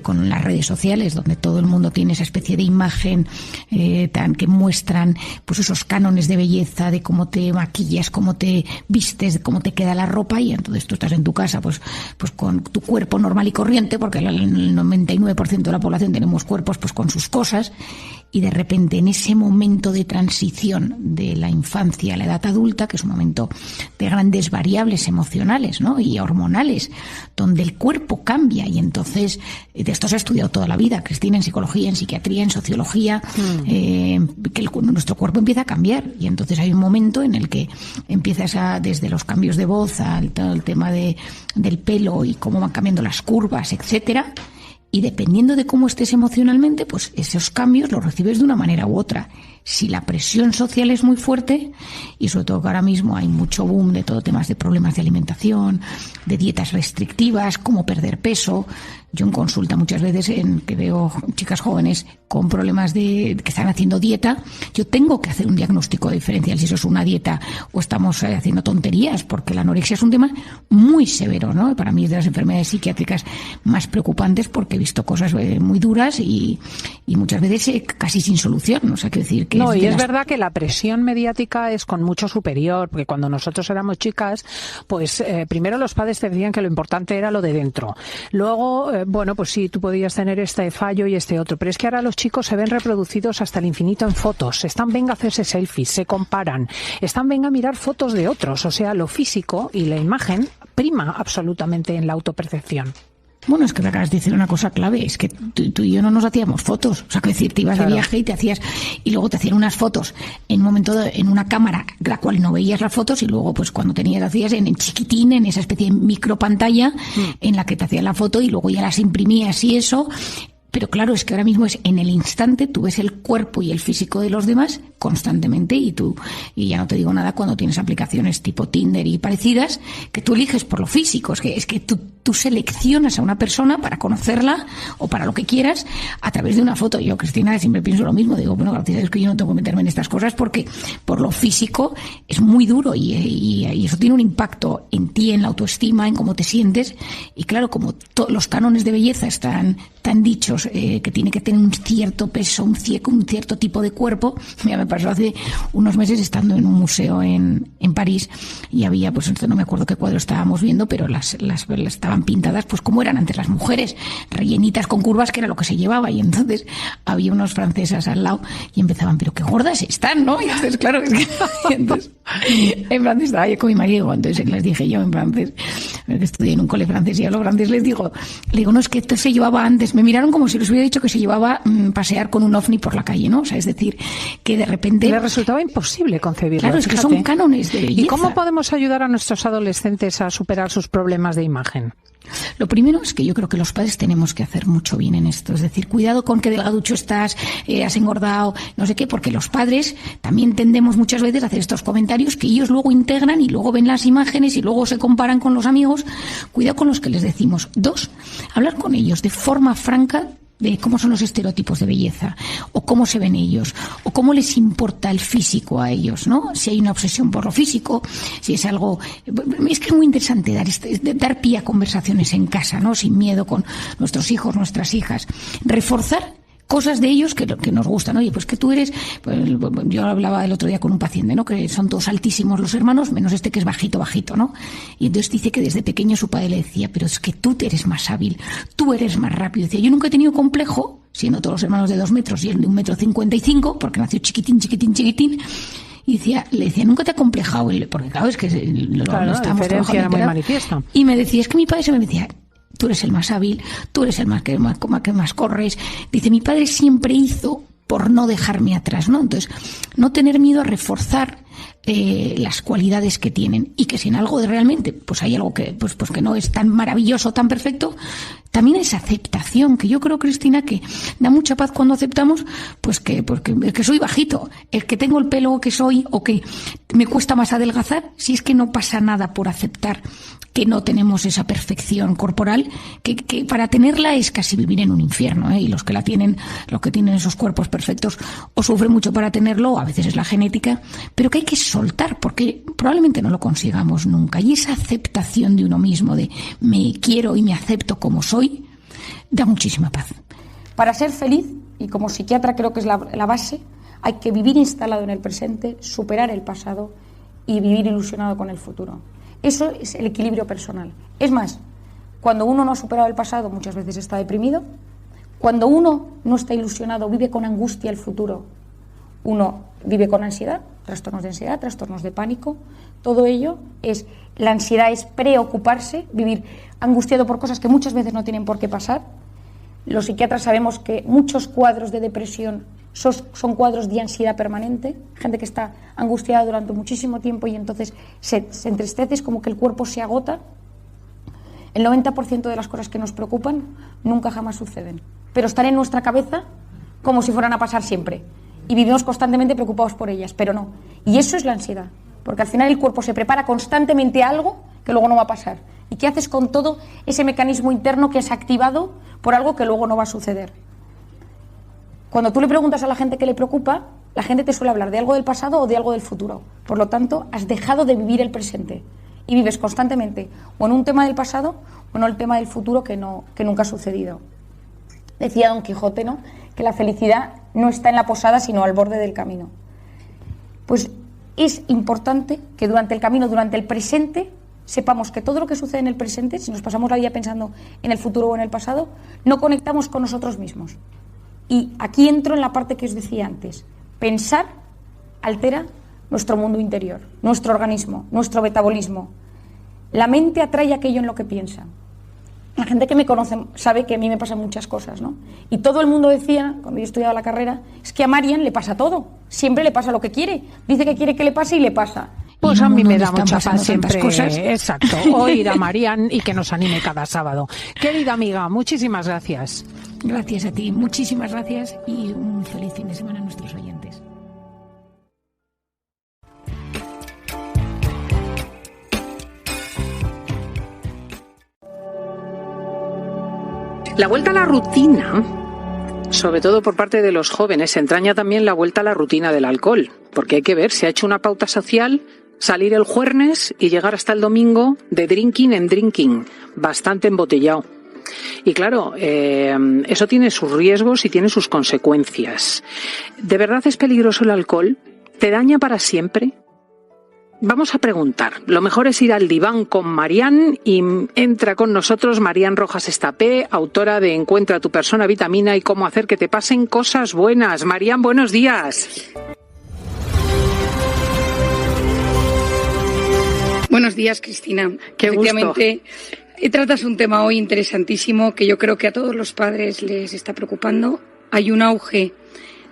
[SPEAKER 5] con las redes sociales, donde todo el mundo tiene esa especie de imagen que muestran pues esos cánones de belleza, de cómo te maquillas, cómo te vistes, de cómo te queda la ropa, y entonces tú estás en tu casa pues con tu cuerpo normal y corriente, porque el 99% de la población tenemos cuerpos pues con sus cosas, y de repente en ese momento de transición de la infancia a la edad adulta, que es un momento de grandes variables emocionales, ¿no? Y hormonales, donde el cuerpo cambia, y entonces de esto se ha estudiado toda la vida, Cristina, en psicología, en psiquiatría, en sociología, que nuestro cuerpo empieza a cambiar, y entonces hay un momento en el que empiezas desde los cambios de voz al todo el tema del pelo y cómo van cambiando las curvas, etcétera. Y dependiendo de cómo estés emocionalmente, pues esos cambios los recibes de una manera u otra. Si la presión social es muy fuerte, y sobre todo que ahora mismo hay mucho boom de todo temas de problemas de alimentación, de dietas restrictivas, cómo perder peso. Yo en consulta muchas veces que veo chicas jóvenes con problemas que están haciendo dieta, yo tengo que hacer un diagnóstico diferencial si eso es una dieta o estamos haciendo tonterías, porque la anorexia es un tema muy severo, ¿no? Para mí es de las enfermedades psiquiátricas más preocupantes, porque he visto cosas muy duras y muchas veces casi sin solución. O sea, quiero decir que
[SPEAKER 1] es verdad que la presión mediática es con mucho superior, porque cuando nosotros éramos chicas, pues primero los padres te decían que lo importante era lo de dentro. Luego, bueno, pues sí, tú podías tener este fallo y este otro, pero es que ahora los chicos se ven reproducidos hasta el infinito en fotos. Venga a hacerse selfies, se comparan, venga a mirar fotos de otros. O sea, lo físico y la imagen prima absolutamente en la autopercepción.
[SPEAKER 5] Bueno, es que me acabas de decir una cosa clave, es que tú y yo no nos hacíamos fotos. O sea, que decir, te ibas de viaje y luego te hacían unas fotos en un momento en una cámara, la cual no veías las fotos, y luego pues cuando hacías en chiquitín, en esa especie de micropantalla en la que te hacían la foto y luego ya las imprimías y eso. Pero claro, es que ahora mismo es en el instante, tú ves el cuerpo y el físico de los demás constantemente, y ya no te digo nada cuando tienes aplicaciones tipo Tinder y parecidas, que tú eliges por lo físico. Es que tú seleccionas a una persona para conocerla o para lo que quieras a través de una foto. Yo, Cristina, siempre pienso lo mismo. Digo, bueno, gracias a Dios que yo no tengo que meterme en estas cosas, porque por lo físico es muy duro y eso tiene un impacto en ti, en la autoestima, en cómo te sientes. Y claro, como los cánones de belleza están tan dichos, que tiene que tener un cierto peso, un cierto tipo de cuerpo. Mira, me pasó hace unos meses estando en un museo en París, y había, pues no me acuerdo qué cuadro estábamos viendo, pero las estaban pintadas pues como eran antes las mujeres, rellenitas con curvas, que era lo que se llevaba. Y entonces había unos francesas al lado y empezaban, pero qué gordas están, ¿no? Y entonces, claro, es que entonces, en francés estaba yo con mi marido, entonces les dije yo en francés, que estudié en un cole francés, y a los franceses le digo, no, es que esto se llevaba antes. Me miraron como si les hubiera dicho que se llevaba pasear con un ovni por la calle, ¿no? O sea, es decir, que de repente
[SPEAKER 1] le resultaba imposible concebirlo.
[SPEAKER 5] Claro, es que son cánones de belleza.
[SPEAKER 1] ¿Y cómo podemos ayudar a nuestros adolescentes a superar sus problemas de imagen?
[SPEAKER 5] Lo primero es que yo creo que los padres tenemos que hacer mucho bien en esto. Es decir, cuidado con qué delgaducho estás, has engordado, no sé qué, porque los padres también tendemos muchas veces a hacer estos comentarios que ellos luego integran y luego ven las imágenes y luego se comparan con los amigos. Cuidado con los que les decimos. 2, hablar con ellos de forma franca de cómo son los estereotipos de belleza, o cómo se ven ellos, o cómo les importa el físico a ellos, ¿no? Si hay una obsesión por lo físico, si es algo... Es que es muy interesante dar pie a conversaciones en casa, ¿no? Sin miedo, con nuestros hijos, nuestras hijas. Reforzar cosas de ellos que nos gustan. Oye, pues que tú eres... Pues, yo hablaba el otro día con un paciente, ¿no? Que son todos altísimos los hermanos, menos este que es bajito, ¿no? Y entonces dice que desde pequeño su padre le decía, pero es que tú eres más hábil, tú eres más rápido. Decía, yo nunca he tenido complejo, siendo todos los hermanos de 2 metros y él de 1,55 m, porque nació chiquitín. Y le decía, nunca te ha complejado, porque claro, es que lo estábamos trabajando.
[SPEAKER 1] Era muy manifiesta.
[SPEAKER 5] Y me decía, es que mi padre se me decía... Tú eres el más hábil, tú eres el que más corres. Dice, mi padre siempre hizo por no dejarme atrás, ¿no? Entonces, no tener miedo a reforzar las cualidades que tienen, y que si en algo realmente pues hay algo que pues que no es tan maravilloso, tan perfecto, también esa aceptación, que yo creo, Cristina, que da mucha paz cuando aceptamos pues que soy bajito, el que tengo el pelo que soy, o que me cuesta más adelgazar, si es que no pasa nada por aceptar que no tenemos esa perfección corporal, que para tenerla es casi vivir en un infierno, y los que la tienen, los que tienen esos cuerpos perfectos, o sufren mucho para tenerlo, o a veces es la genética, pero que hay que soltar, porque probablemente no lo consigamos nunca. Y esa aceptación de uno mismo, de me quiero y me acepto como soy, da muchísima paz.
[SPEAKER 3] Para ser feliz, y como psiquiatra creo que es la base, hay que vivir instalado en el presente, superar el pasado y vivir ilusionado con el futuro. Eso es el equilibrio personal. Es más, cuando uno no ha superado el pasado, muchas veces está deprimido. Cuando uno no está ilusionado, vive con angustia el futuro. Uno vive con ansiedad, trastornos de ansiedad, trastornos de pánico. Todo ello es, la ansiedad es preocuparse, vivir angustiado por cosas que muchas veces no tienen por qué pasar. Los psiquiatras sabemos que muchos cuadros de depresión son cuadros de ansiedad permanente, gente que está angustiada durante muchísimo tiempo y entonces se entristece, es como que el cuerpo se agota. El 90% de las cosas que nos preocupan nunca jamás suceden, pero están en nuestra cabeza como si fueran a pasar siempre y vivimos constantemente preocupados por ellas, pero no. Y eso es la ansiedad, porque al final el cuerpo se prepara constantemente a algo que luego no va a pasar. ¿Y qué haces con todo ese mecanismo interno que es activado por algo que luego no va a suceder? Cuando tú le preguntas a la gente qué le preocupa, la gente te suele hablar de algo del pasado o de algo del futuro. Por lo tanto, has dejado de vivir el presente y vives constantemente o en un tema del pasado o en el tema del futuro que nunca ha sucedido. Decía Don Quijote, ¿no?, que la felicidad no está en la posada sino al borde del camino. Pues es importante que durante el camino, durante el presente, sepamos que todo lo que sucede en el presente, si nos pasamos la vida pensando en el futuro o en el pasado, no conectamos con nosotros mismos. Y aquí entro en la parte que os decía antes. Pensar altera nuestro mundo interior, nuestro organismo, nuestro metabolismo. La mente atrae aquello en lo que piensa. La gente que me conoce sabe que a mí me pasan muchas cosas, ¿no? Y todo el mundo decía, cuando yo estudiaba la carrera, es que a Marian le pasa todo. Siempre le pasa lo que quiere. Dice que quiere que le pase y le pasa.
[SPEAKER 1] Pues a mí me da mucha paz siempre,
[SPEAKER 5] cosas.
[SPEAKER 1] Exacto, oír a Marian y que nos anime cada sábado. Querida amiga, muchísimas gracias.
[SPEAKER 5] Gracias a ti, muchísimas gracias y un feliz fin de semana a nuestros oyentes.
[SPEAKER 1] La vuelta a la rutina, sobre todo por parte de los jóvenes, entraña también la vuelta a la rutina del alcohol, porque hay que ver, se ha hecho una pauta social, salir el jueves y llegar hasta el domingo de drinking en drinking, bastante embotellado. Y claro, eso tiene sus riesgos y tiene sus consecuencias. ¿De verdad es peligroso el alcohol? ¿Te daña para siempre? Vamos a preguntar. Lo mejor es ir al diván con Marian y entra con nosotros Marian Rojas Estapé, autora de Encuentra tu persona vitamina y cómo hacer que te pasen cosas buenas. Marian, buenos días.
[SPEAKER 6] Buenos días, Cristina.
[SPEAKER 1] Qué
[SPEAKER 6] Efectivamente, tratas un tema hoy interesantísimo que yo creo que a todos los padres les está preocupando. Hay un auge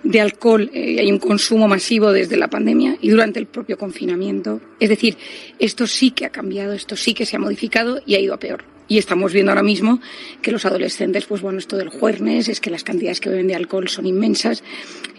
[SPEAKER 6] de alcohol, hay un consumo masivo desde la pandemia y durante el propio confinamiento. Es decir, esto sí que ha cambiado, esto sí que se ha modificado y ha ido a peor. Y estamos viendo ahora mismo que los adolescentes, pues bueno, esto del juernes, es que las cantidades que beben de alcohol son inmensas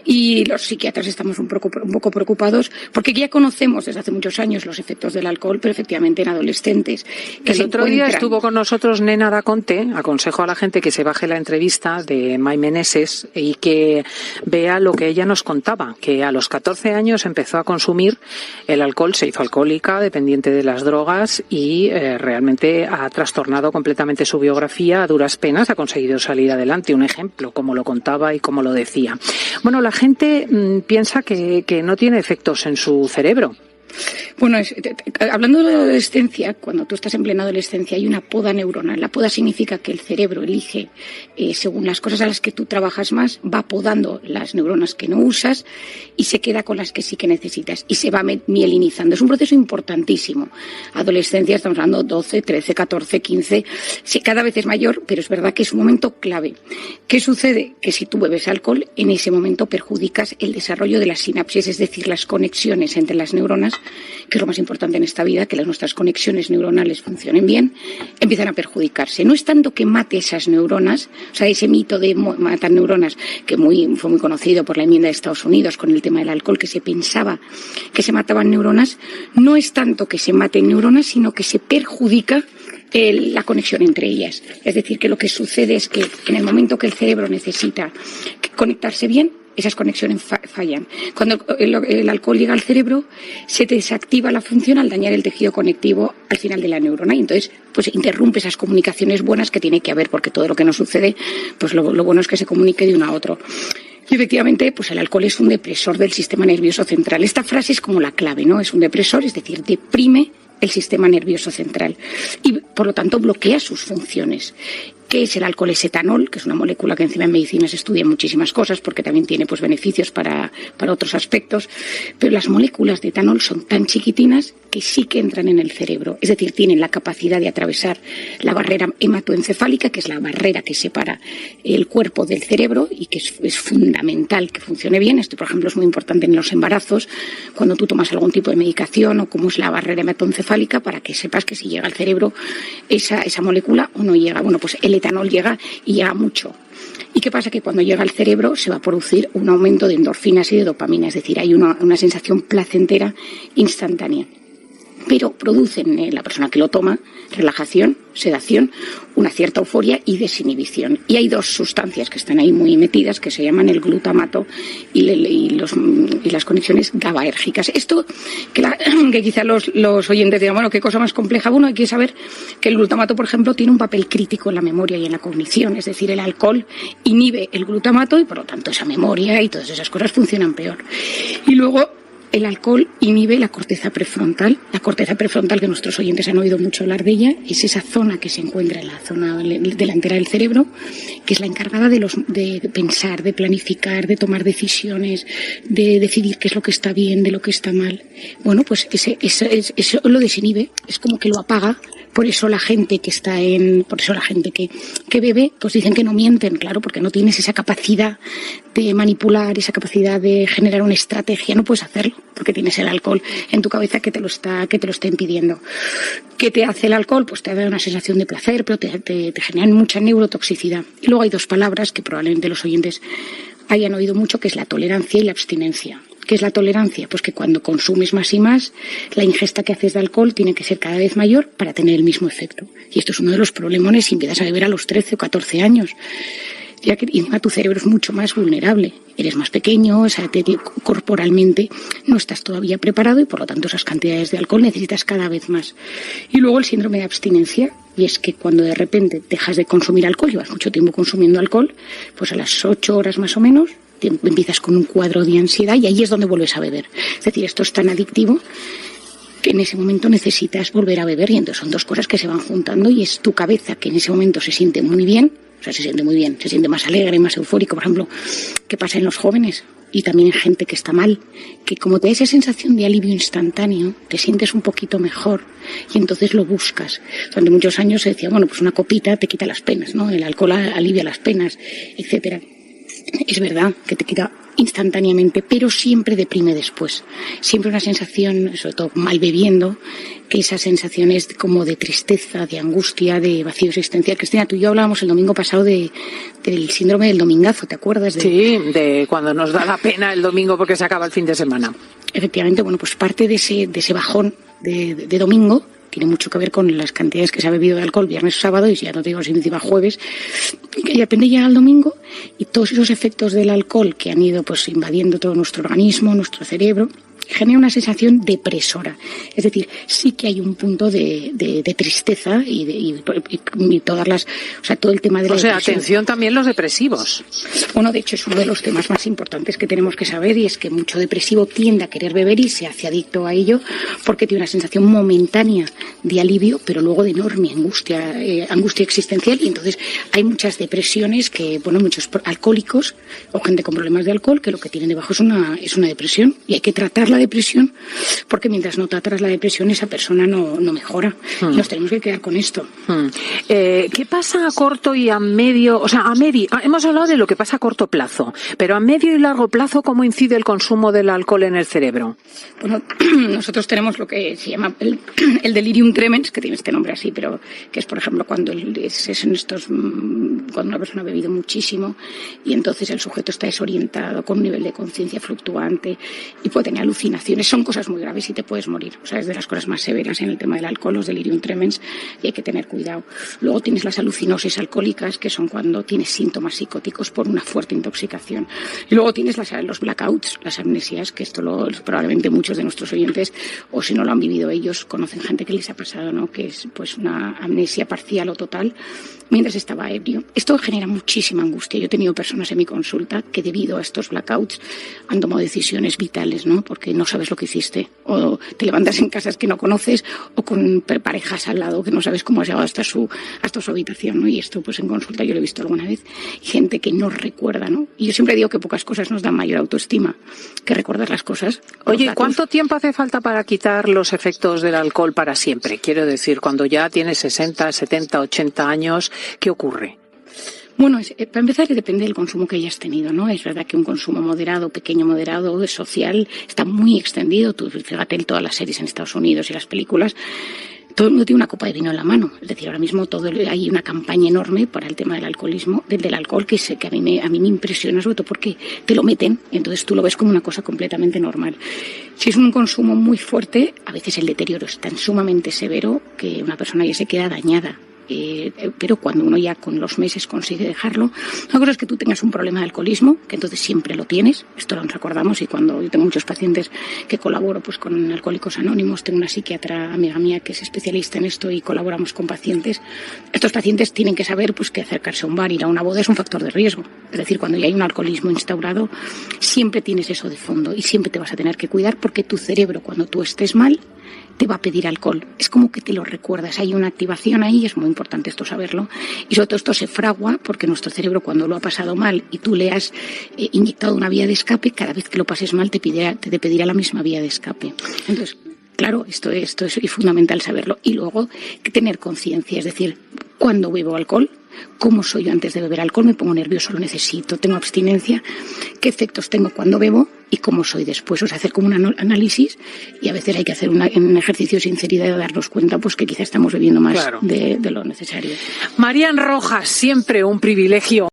[SPEAKER 6] y los psiquiatras estamos un poco preocupados porque ya conocemos desde hace muchos años los efectos del alcohol, pero efectivamente en adolescentes.
[SPEAKER 1] El otro día estuvo con nosotros Nena Daconte. Aconsejo a la gente que se baje la entrevista de May Meneses y que vea lo que ella nos contaba, que a los 14 años empezó a consumir el alcohol, se hizo alcohólica, dependiente de las drogas y realmente ha trastornado completamente su biografía. A duras penas ha conseguido salir adelante. Un ejemplo, como lo contaba y como lo decía. Bueno, la gente piensa que no tiene efectos en su cerebro.
[SPEAKER 6] Bueno, hablando de la adolescencia, cuando tú estás en plena adolescencia hay una poda neuronal. La poda significa que el cerebro elige, según las cosas a las que tú trabajas más, va podando las neuronas que no usas y se queda con las que sí que necesitas y se va mielinizando. Es un proceso importantísimo. Adolescencia, estamos hablando 12, 13, 14, 15, sí, cada vez es mayor, pero es verdad que es un momento clave. ¿Qué sucede? Que si tú bebes alcohol, en ese momento perjudicas el desarrollo de las sinapsis, es decir, las conexiones entre las neuronas, que es lo más importante en esta vida, que nuestras conexiones neuronales funcionen bien, empiezan a perjudicarse. No es tanto que mate esas neuronas, o sea, ese mito de matar neuronas, que fue muy conocido por la enmienda de Estados Unidos con el tema del alcohol, que se pensaba que se mataban neuronas, no es tanto que se maten neuronas, sino que se perjudica la conexión entre ellas. Es decir, que lo que sucede es que en el momento que el cerebro necesita conectarse bien, esas conexiones fallan. Cuando el alcohol llega al cerebro, se desactiva la función al dañar el tejido conectivo al final de la neurona y entonces pues interrumpe esas comunicaciones buenas que tiene que haber, porque todo lo que nos sucede, pues lo bueno es que se comunique de uno a otro. Y efectivamente, pues el alcohol es un depresor del sistema nervioso central. Esta frase es como la clave, ¿no? Es un depresor, es decir, deprime el sistema nervioso central y, por lo tanto, bloquea sus funciones. ¿Qué es el alcohol? Es etanol, que es una molécula que encima en medicina se estudia muchísimas cosas porque también tiene pues beneficios para otros aspectos, pero las moléculas de etanol son tan chiquitinas que sí que entran en el cerebro, es decir, tienen la capacidad de atravesar la barrera hematoencefálica, que es la barrera que separa el cuerpo del cerebro y que es fundamental que funcione bien. Esto, por ejemplo, es muy importante en los embarazos, cuando tú tomas algún tipo de medicación o cómo es la barrera hematoencefálica, para que sepas que si llega al cerebro esa molécula o no llega. Bueno, pues el etanol llega y llega mucho. ¿Y qué pasa? Que cuando llega al cerebro se va a producir un aumento de endorfinas y de dopamina, es decir, hay una sensación placentera instantánea. Pero producen en la persona que lo toma relajación, sedación, una cierta euforia y desinhibición. Y hay dos sustancias que están ahí muy metidas que se llaman el glutamato y las conexiones GABAérgicas. Esto que quizá los oyentes digan, bueno, qué cosa más compleja. Bueno, hay que saber que el glutamato, por ejemplo, tiene un papel crítico en la memoria y en la cognición. Es decir, el alcohol inhibe el glutamato y, por lo tanto, esa memoria y todas esas cosas funcionan peor. Y luego el alcohol inhibe la corteza prefrontal. La corteza prefrontal, que nuestros oyentes han oído mucho hablar de ella, es esa zona que se encuentra en la zona delantera del cerebro, que es la encargada de pensar, de planificar, de tomar decisiones, de decidir qué es lo que está bien, de lo que está mal. Bueno, pues eso lo desinhibe, es como que lo apaga. Por eso la gente que bebe, pues dicen que no mienten, claro, porque no tienes esa capacidad de manipular, esa capacidad de generar una estrategia, no puedes hacerlo, porque tienes el alcohol en tu cabeza que te lo está impidiendo. ¿Qué te hace el alcohol? Pues te da una sensación de placer, pero te generan mucha neurotoxicidad. Y luego hay dos palabras que probablemente los oyentes hayan oído mucho, que es la tolerancia y la abstinencia. ¿Qué es la tolerancia? Pues que cuando consumes más y más, la ingesta que haces de alcohol tiene que ser cada vez mayor para tener el mismo efecto. Y esto es uno de los problemones si empiezas a beber a los 13 o 14 años. Ya que encima tu cerebro es mucho más vulnerable. Eres más pequeño, o sea, corporalmente no estás todavía preparado y por lo tanto esas cantidades de alcohol necesitas cada vez más. Y luego el síndrome de abstinencia, y es que cuando de repente dejas de consumir alcohol, llevas mucho tiempo consumiendo alcohol, pues a las 8 horas más o menos empiezas con un cuadro de ansiedad y ahí es donde vuelves a beber. Es decir, esto es tan adictivo que en ese momento necesitas volver a beber y entonces son dos cosas que se van juntando y es tu cabeza que en ese momento se siente muy bien, o sea, se siente muy bien, se siente más alegre, más eufórico, por ejemplo, ¿qué pasa en los jóvenes? Y también en gente que está mal, que como te da esa sensación de alivio instantáneo, te sientes un poquito mejor y entonces lo buscas. Durante muchos años se decía, bueno, pues una copita te quita las penas, ¿no? El alcohol alivia las penas, etcétera. Es verdad que te quita
[SPEAKER 5] instantáneamente, pero siempre deprime después. Siempre una sensación, sobre todo mal bebiendo, que esa sensación es como de tristeza, de angustia, de vacío existencial. Cristina, tú y yo hablábamos el domingo pasado del síndrome del domingazo, ¿te acuerdas?
[SPEAKER 1] Sí, de cuando nos da la pena el domingo porque se acaba el fin de semana.
[SPEAKER 5] Efectivamente, bueno, pues parte de ese bajón de domingo tiene mucho que ver con las cantidades que se ha bebido de alcohol viernes o sábado, y ya no te digo si encima jueves, y que de repente llega el domingo y todos esos efectos del alcohol que han ido pues invadiendo todo nuestro organismo, nuestro cerebro, genera una sensación depresora. Es decir, sí que hay un punto de tristeza y todas las, o sea, todo el tema de la depresión.
[SPEAKER 1] Atención también los depresivos.
[SPEAKER 5] Bueno, de hecho es uno de los temas más importantes que tenemos que saber, y es que mucho depresivo tiende a querer beber y se hace adicto a ello porque tiene una sensación momentánea de alivio, pero luego de enorme angustia existencial, y entonces hay muchas depresiones que, bueno, muchos alcohólicos o gente con problemas de alcohol que lo que tienen debajo es una depresión, y hay que tratar la depresión, porque mientras no tratas la depresión esa persona no mejora. Y nos tenemos que quedar con esto.
[SPEAKER 1] ¿Qué pasa a corto y a medio? O sea, hemos hablado de lo que pasa a corto plazo, pero a medio y largo plazo, ¿cómo incide el consumo del alcohol en el cerebro?
[SPEAKER 5] Bueno, nosotros tenemos lo que se llama el delirium tremens, que tiene este nombre así, pero que es, por ejemplo, cuando cuando una persona ha bebido muchísimo y entonces el sujeto está desorientado, con un nivel de conciencia fluctuante y puede tener alucinaciones. Son cosas muy graves y te puedes morir. O sea, es de las cosas más severas en el tema del alcohol, los delirium tremens, y hay que tener cuidado. Luego tienes las alucinosis alcohólicas, que son cuando tienes síntomas psicóticos por una fuerte intoxicación. Y luego tienes los blackouts, las amnesias, que esto probablemente muchos de nuestros oyentes, o si no lo han vivido ellos, conocen gente que les ha pasado, ¿no? Que es pues una amnesia parcial o total mientras estaba ebrio. Esto genera muchísima angustia. Yo he tenido personas en mi consulta que debido a estos blackouts han tomado decisiones vitales, ¿no? Porque no sabes lo que hiciste, o te levantas en casas que no conoces, o con parejas al lado que no sabes cómo has llegado hasta su habitación, ¿no? Y esto pues en consulta yo lo he visto alguna vez, gente que no recuerda, ¿no? Y yo siempre digo que pocas cosas nos dan mayor autoestima que recordar las cosas.
[SPEAKER 1] Oye, ¿cuánto tiempo hace falta para quitar los efectos del alcohol para siempre? Quiero decir, cuando ya tienes 60, 70, 80 años, ¿qué ocurre?
[SPEAKER 5] Bueno, para empezar depende del consumo que hayas tenido, ¿no? Es verdad que un consumo moderado, pequeño moderado, social, está muy extendido. Tú fíjate en todas las series en Estados Unidos y las películas, todo el mundo tiene una copa de vino en la mano. Es decir, ahora mismo hay una campaña enorme para el tema del alcoholismo, del alcohol, que a mí me impresiona, sobre todo porque te lo meten, entonces tú lo ves como una cosa completamente normal. Si es un consumo muy fuerte, a veces el deterioro es tan sumamente severo que una persona ya se queda dañada. Pero cuando uno ya con los meses consigue dejarlo, una cosa es que tú tengas un problema de alcoholismo, que entonces siempre lo tienes, esto lo recordamos, y cuando yo tengo muchos pacientes que colaboro pues con Alcohólicos Anónimos, tengo una psiquiatra amiga mía que es especialista en esto y colaboramos con pacientes. Estos pacientes tienen que saber pues que acercarse a un bar, ir a una boda es un factor de riesgo. Es decir, cuando ya hay un alcoholismo instaurado, siempre tienes eso de fondo y siempre te vas a tener que cuidar, porque tu cerebro, cuando tú estés mal, te va a pedir alcohol. Es como que te lo recuerdas. Hay una activación ahí, es muy importante esto saberlo. Y sobre todo esto se fragua porque nuestro cerebro, cuando lo ha pasado mal y tú le has inyectado una vía de escape, cada vez que lo pases mal te pedirá la misma vía de escape. Entonces, claro, esto es fundamental saberlo. Y luego tener conciencia, es decir, cuando bebo alcohol, cómo soy yo antes de beber alcohol, me pongo nervioso, lo necesito, tengo abstinencia, qué efectos tengo cuando bebo y cómo soy después. O sea, hacer como un análisis, y a veces hay que hacer un ejercicio de sinceridad y darnos cuenta pues que quizá estamos bebiendo más de lo necesario.
[SPEAKER 1] Marían Rojas, siempre un privilegio.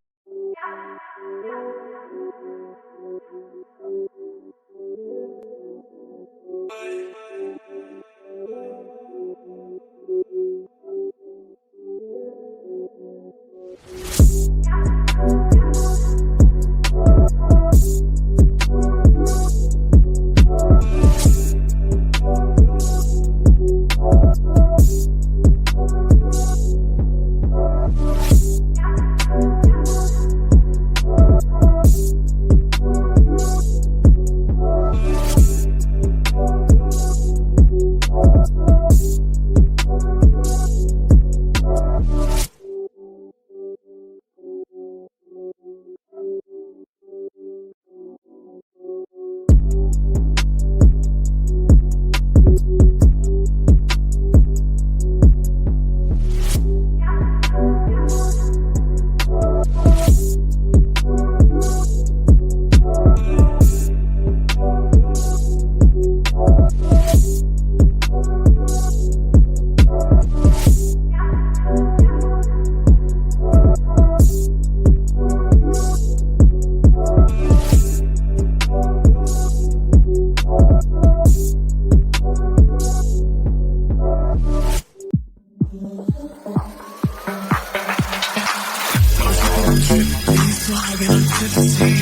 [SPEAKER 7] walking on to the sea.